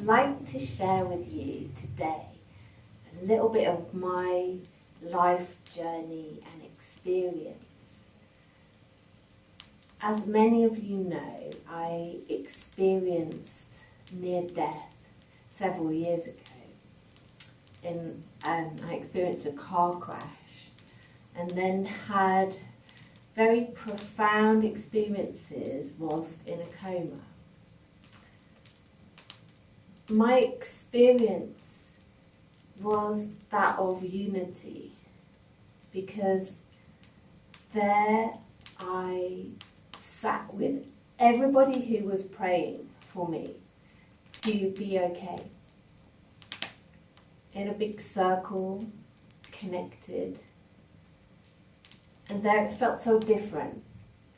like to share with you today a little bit of my life journey and experience. As many of you know, I experienced near death several years ago. I experienced a car crash and then had very profound experiences whilst in a coma. My experience was that of unity, because there I sat with everybody who was praying for me to be okay, in a big circle, connected, and there it felt so different.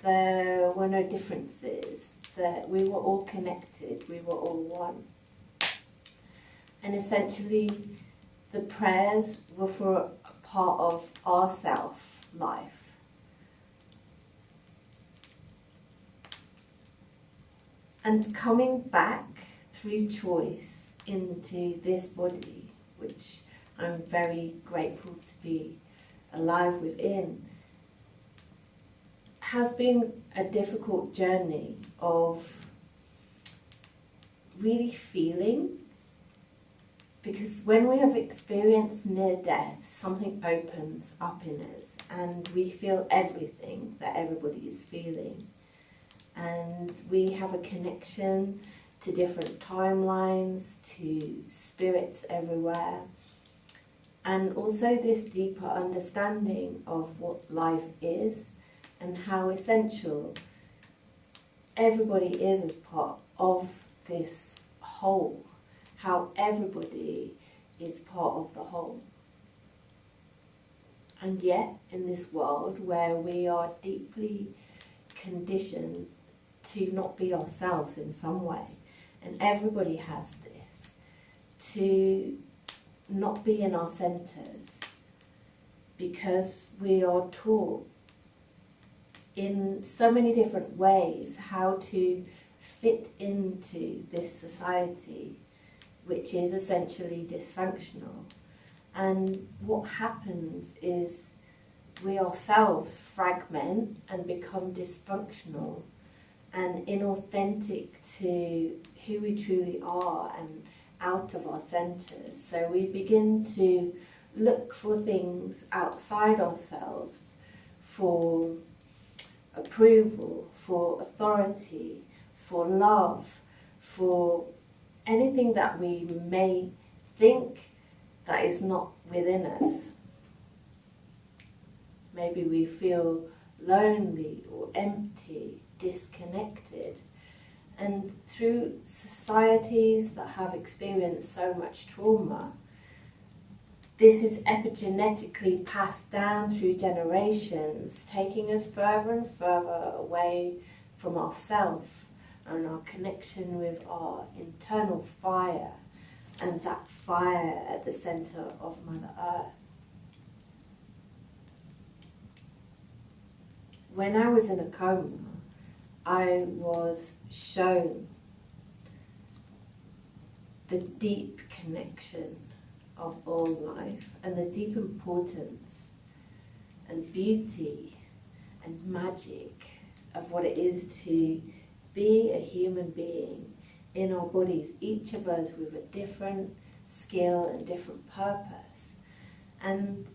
There were no differences, that we were all connected, we were all one. And essentially, the prayers were for a part of our self-life. And coming back through choice into this body, which I'm very grateful to be alive within, has been a difficult journey of really feeling. Because when we have experienced near death, something opens up in us and we feel everything that everybody is feeling. And we have a connection to different timelines, to spirits everywhere. And also this deeper understanding of what life is and how essential everybody is as part of this whole. How everybody is part of the whole. And yet, in this world where we are deeply conditioned to not be ourselves in some way, and everybody has this, to not be in our centres, because we are taught in so many different ways how to fit into this society, which is essentially dysfunctional. And what happens is we ourselves fragment and become dysfunctional and inauthentic to who we truly are and out of our centres. So we begin to look for things outside ourselves for approval, for authority, for love, for anything that we may think that is not within us. Maybe we feel lonely or empty, disconnected. And through societies that have experienced so much trauma, this is epigenetically passed down through generations, taking us further and further away from ourselves and our connection with our internal fire, and that fire at the centre of Mother Earth. When I was in a coma, I was shown the deep connection of all life and the deep importance and beauty and magic of what it is to be a human being in our bodies, each of us with a different skill and different purpose. And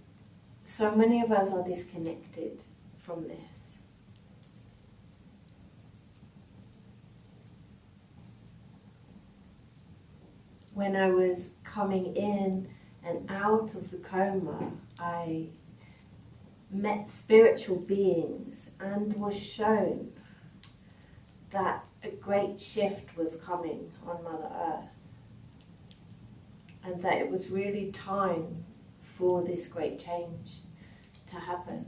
so many of us are disconnected from this. When I was coming in and out of the coma, I met spiritual beings and was shown that a great shift was coming on Mother Earth, and that it was really time for this great change to happen.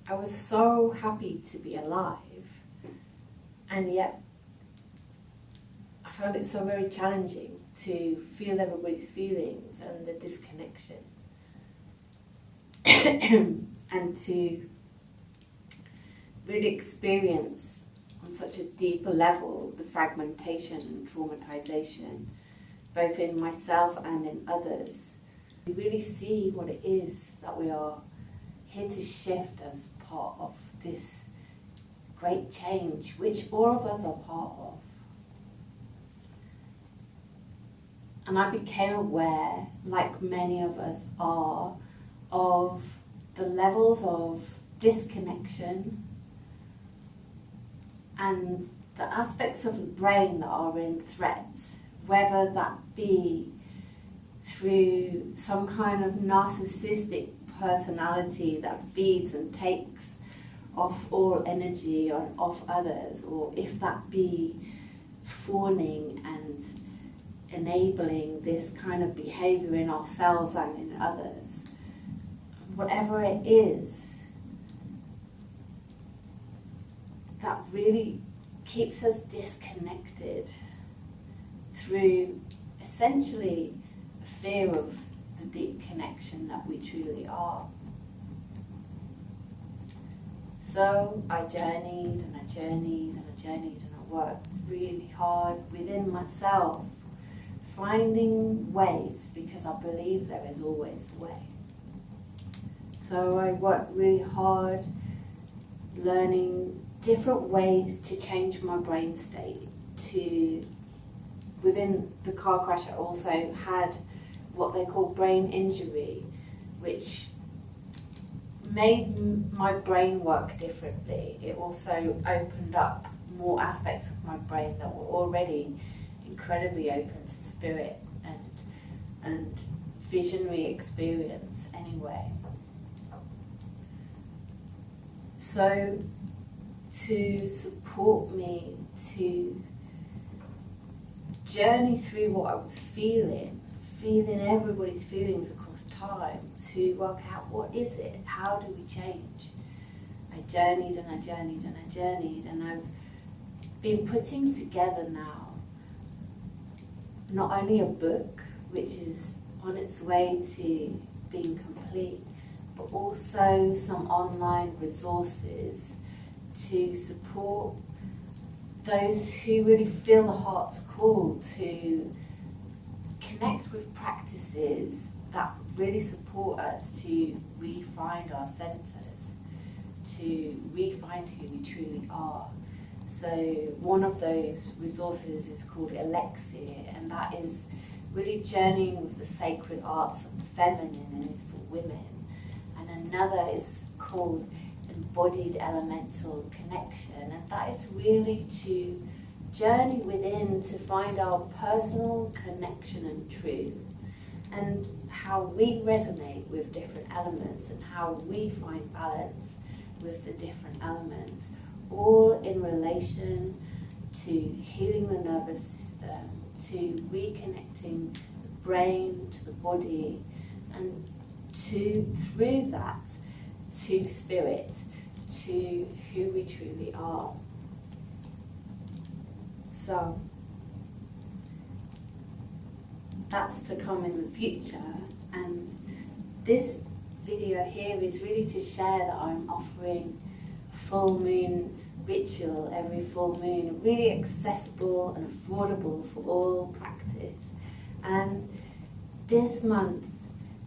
I was so happy to be alive, and yet I found it so very challenging to feel everybody's feelings and the disconnection. and to really experience on such a deeper level the fragmentation and traumatization, both in myself and in others. We really see what it is that we are here to shift as part of this great change, which all of us are part of. And I became aware, like many of us are, of the levels of disconnection and the aspects of the brain that are in threat, whether that be through some kind of narcissistic personality that feeds and takes off all energy off others, or if that be fawning and enabling this kind of behavior in ourselves and in others. Whatever it is that really keeps us disconnected through essentially a fear of the deep connection that we truly are. So I journeyed and I journeyed and I journeyed and I worked really hard within myself, finding ways, because I believe there is always a way. So I worked really hard learning different ways to change my brain state. Within the car crash, I also had what they call brain injury, which made my brain work differently. It also opened up more aspects of my brain that were already incredibly open to spirit and visionary experience anyway. So to support me to journey through what I was feeling everybody's feelings across time, to work out what is it, how do we change. I journeyed and I journeyed and I journeyed, and I've been putting together now not only a book, which is on its way to being complete, but also some online resources to support those who really feel the heart's call to connect with practices that really support us to re-find our centres, to re-find who we truly are. So one of those resources is called Elixir, and that is really journeying with the sacred arts of the feminine and is for women. And another is called Embodied Elemental Connection, and that is really to journey within to find our personal connection and truth, and how we resonate with different elements and how we find balance with the different elements, all in relation to healing the nervous system, to reconnecting the brain to the body, and through that to spirit, to who we truly are. So that's to come in the future, and this video here is really to share that I'm offering a full moon ritual every full moon, really accessible and affordable for all practice. And this month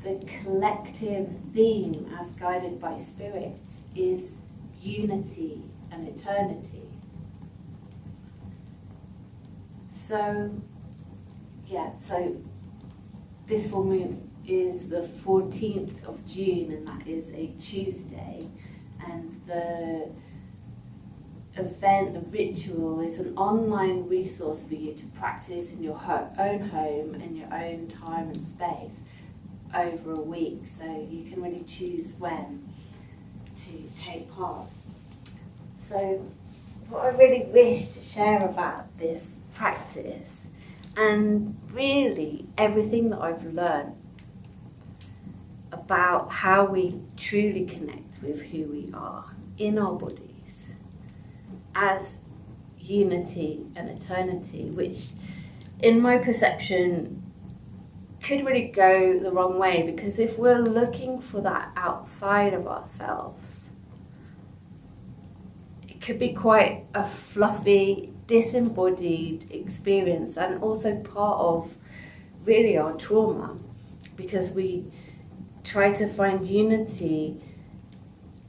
the collective theme, as guided by spirit, is unity and eternity. So this full moon is the 14th of June, and that is a Tuesday, and the event, the ritual, is an online resource for you to practice in your own home and your own time and space over a week, so you can really choose when to take part. So what I really wish to share about this practice, and really everything that I've learned about how we truly connect with who we are in our bodies as unity and eternity, which in my perception could really go the wrong way, because if we're looking for that outside of ourselves, it could be quite a fluffy, disembodied experience, and also part of really our trauma, because we try to find unity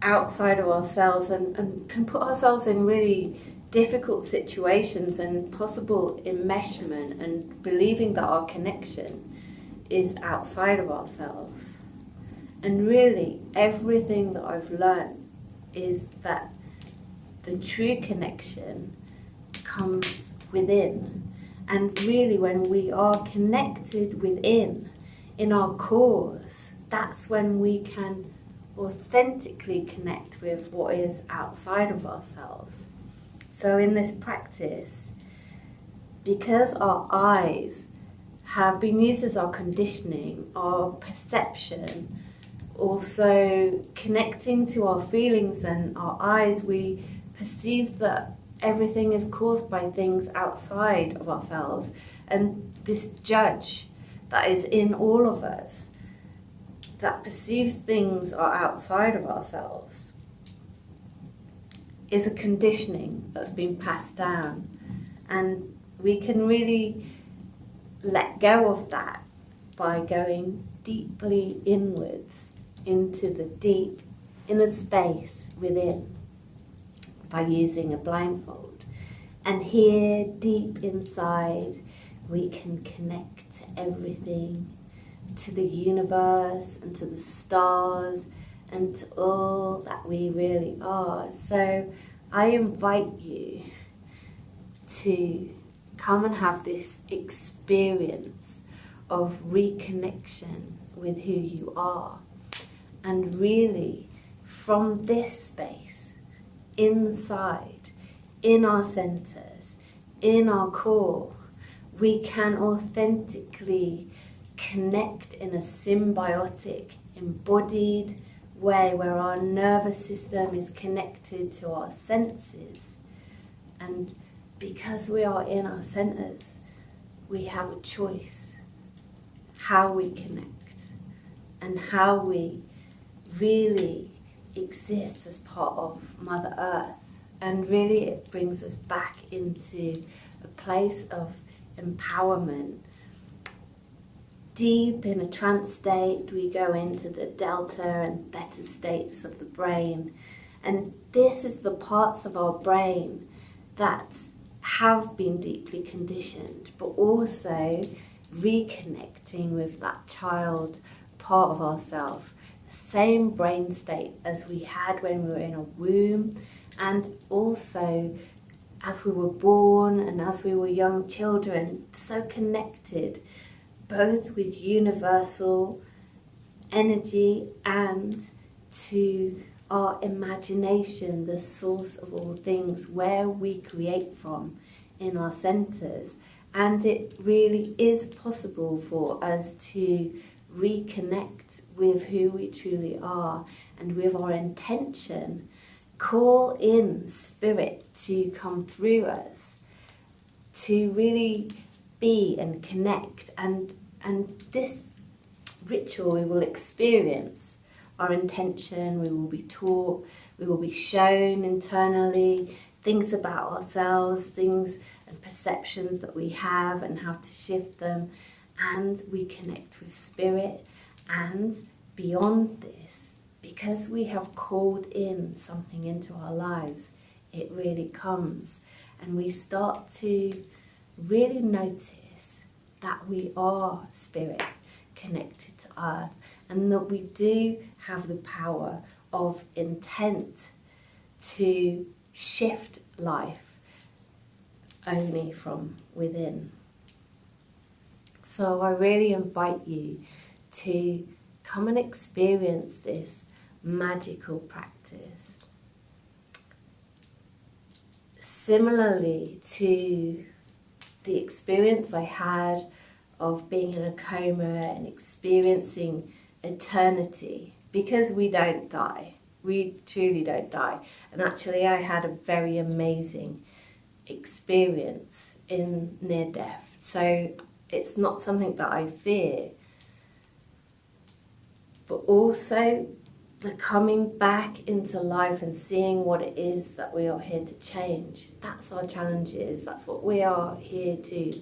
outside of ourselves and can put ourselves in really difficult situations and possible enmeshment, and believing that our connection is outside of ourselves. And really, everything that I've learned is that the true connection comes within. And really, when we are connected within, in our cores, that's when we can authentically connect with what is outside of ourselves. So in this practice, because our eyes have been used as our conditioning, our perception, also connecting to our feelings and our eyes, we perceive that everything is caused by things outside of ourselves. And this judge that is in all of us, that perceives things are outside of ourselves, is a conditioning that's been passed down. And we can really let go of that by going deeply inwards into the deep inner space within, by using a blindfold. And here, deep inside, we can connect to everything, to the universe and to the stars and to all that we really are. So I invite you to come and have this experience of reconnection with who you are. And really, from this space, inside, in our centers, in our core, we can authentically connect in a symbiotic, embodied way, where our nervous system is connected to our senses. And because we are in our centers, we have a choice how we connect and how we really exist as part of Mother Earth. And really, it brings us back into a place of empowerment. Deep in a trance state, we go into the delta and theta states of the brain. And this is the parts of our brain that have been deeply conditioned, but also reconnecting with that child part of ourselves, the same brain state as we had when we were in a womb, and also as we were born and as we were young children, so connected both with universal energy and to our imagination, the source of all things, where we create from in our centers. And it really is possible for us to reconnect with who we truly are, and with our intention, call in spirit to come through us, to really be and connect. And this ritual, we will experience our intention, we will be taught, we will be shown internally things about ourselves, things and perceptions that we have and how to shift them, and we connect with spirit. And beyond this, because we have called in something into our lives, it really comes, and we start to really notice that we are spirit connected to earth, and that we do have the power of intent to shift life only from within. So I really invite you to come and experience this magical practice. Similarly to the experience I had of being in a coma and experiencing eternity, because we don't die. We truly don't die. And actually, I had a very amazing experience in near death. So it's not something that I fear. but also the coming back into life and seeing what it is that we are here to change. That's our challenges. That's what we are here to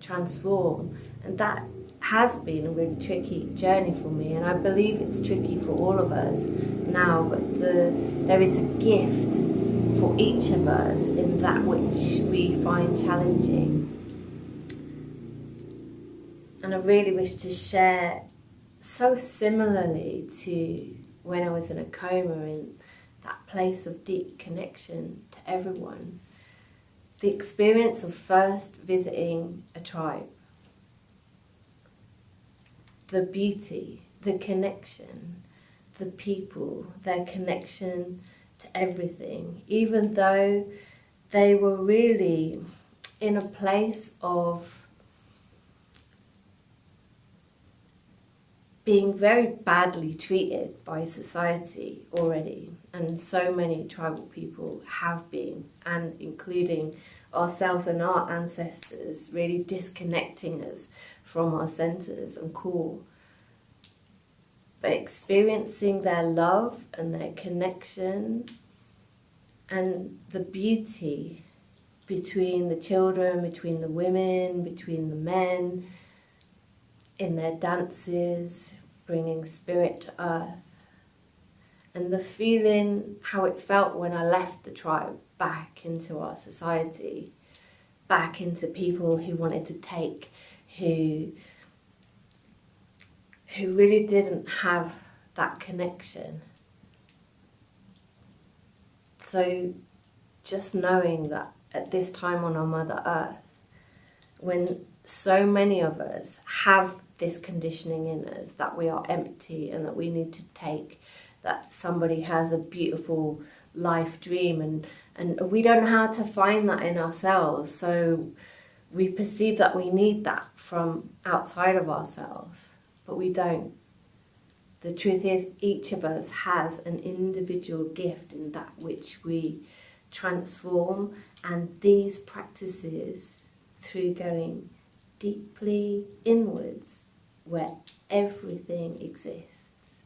transform. And that has been a really tricky journey for me, and I believe it's tricky for all of us now, but there is a gift for each of us in that which we find challenging. And I really wish to share, so similarly to when I was in a coma, in that place of deep connection to everyone, the experience of first visiting a tribe, the beauty, the connection, the people, their connection to everything, even though they were really in a place of being very badly treated by society already, and so many tribal people have been, and including ourselves and our ancestors, really disconnecting us from our centres and core. But experiencing their love and their connection and the beauty between the children, between the women, between the men, in their dances, bringing spirit to earth, and the feeling, how it felt when I left the tribe back into our society, back into people who wanted to take, who really didn't have that connection. So just knowing that at this time on our Mother Earth, when so many of us have this conditioning in us that we are empty and that we need to take, that somebody has a beautiful life dream, and we don't know how to find that in ourselves, so we perceive that we need that from outside of ourselves, but we don't. The truth is, each of us has an individual gift in that which we transform, and these practices, through going deeply inwards where everything exists,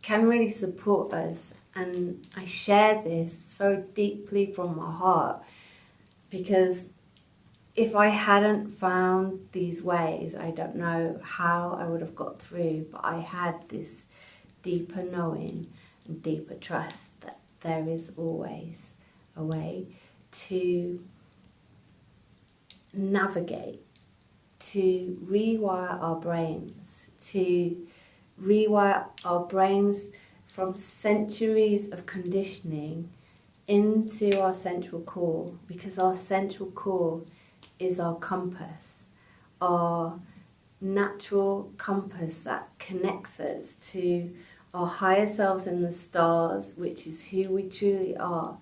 can really support us. And I share this so deeply from my heart, because if I hadn't found these ways, I don't know how I would have got through, but I had this deeper knowing and deeper trust that there is always a way to navigate, to rewire our brains, from centuries of conditioning into our central core, because our central core is our compass, our natural compass that connects us to our higher selves in the stars, which is who we truly are,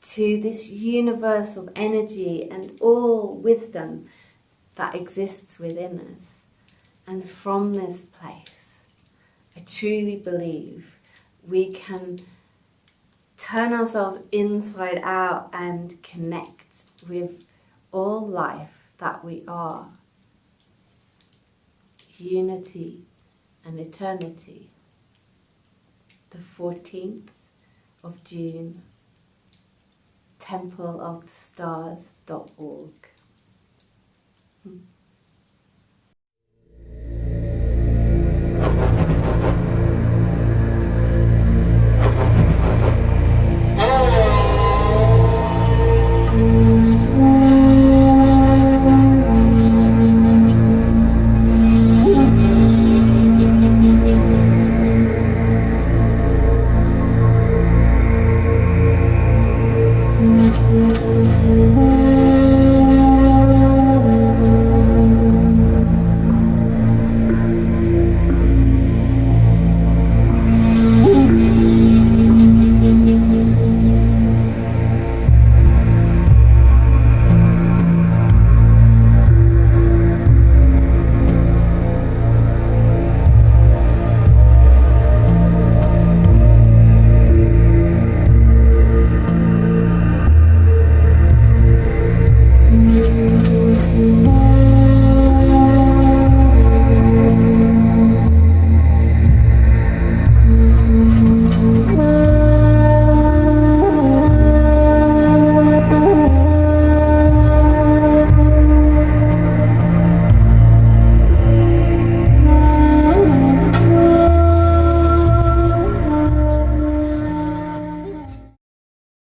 to this universe of energy and all wisdom that exists within us. And from this place, I truly believe we can turn ourselves inside out and connect with all life that we are. Unity and eternity. The 14th of June, templeofthestars.org.